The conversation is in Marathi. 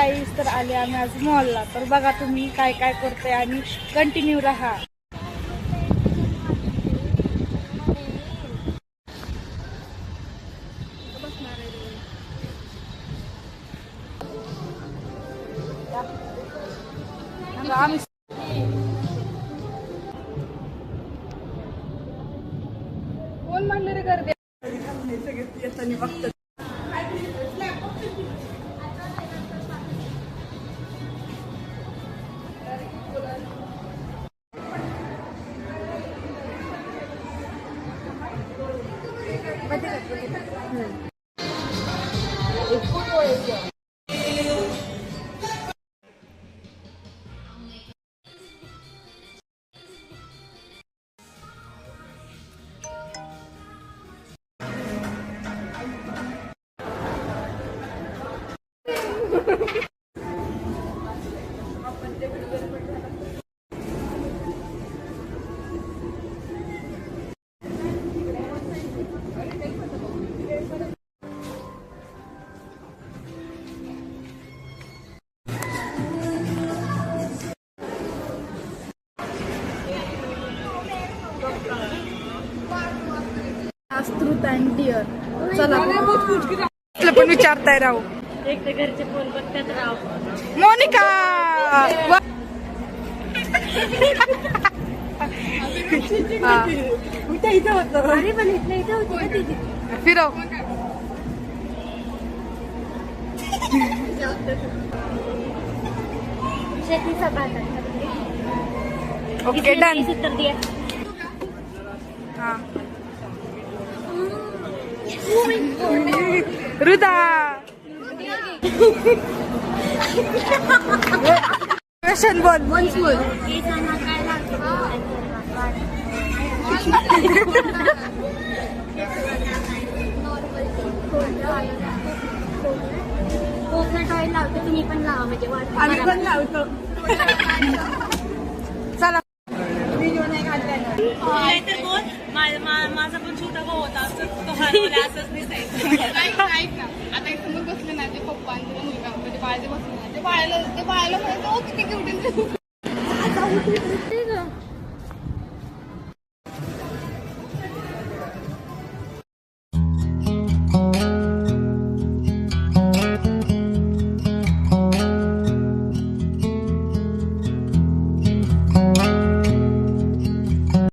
गाईस, तर आले आम्ही आज मॉलला. तर बघा तुम्ही काय काय करतोय आणि कंटिन्यू राहा. आम्ही कोण म्हणले रे गर्दी बघतो. Truth and dare. चला पण विचारताय राहू. एक तर घरचे फोन बघतात राव. मोनिका अरे पण इथं होती फिरव. शेतीचा भात. Okay done. उत्तर दिया. हा रुदा क्वेश्चन बोल. केसांना काय लागतं? कोकोनट ऑइल लावते, तुम्ही पण लावा म्हणजे आम्ही पण लावतो. चला नाहीतर बोल माझा पण छोटा भाऊ होता तो हरवला असंच दिसायचं. ऐक ना, आता एक समोर बसले ना ते पप्पा आणि तुला मुलगा म्हणजे बाळाचे बसले ना ते बाळाला म्हणायचं किती क्यूट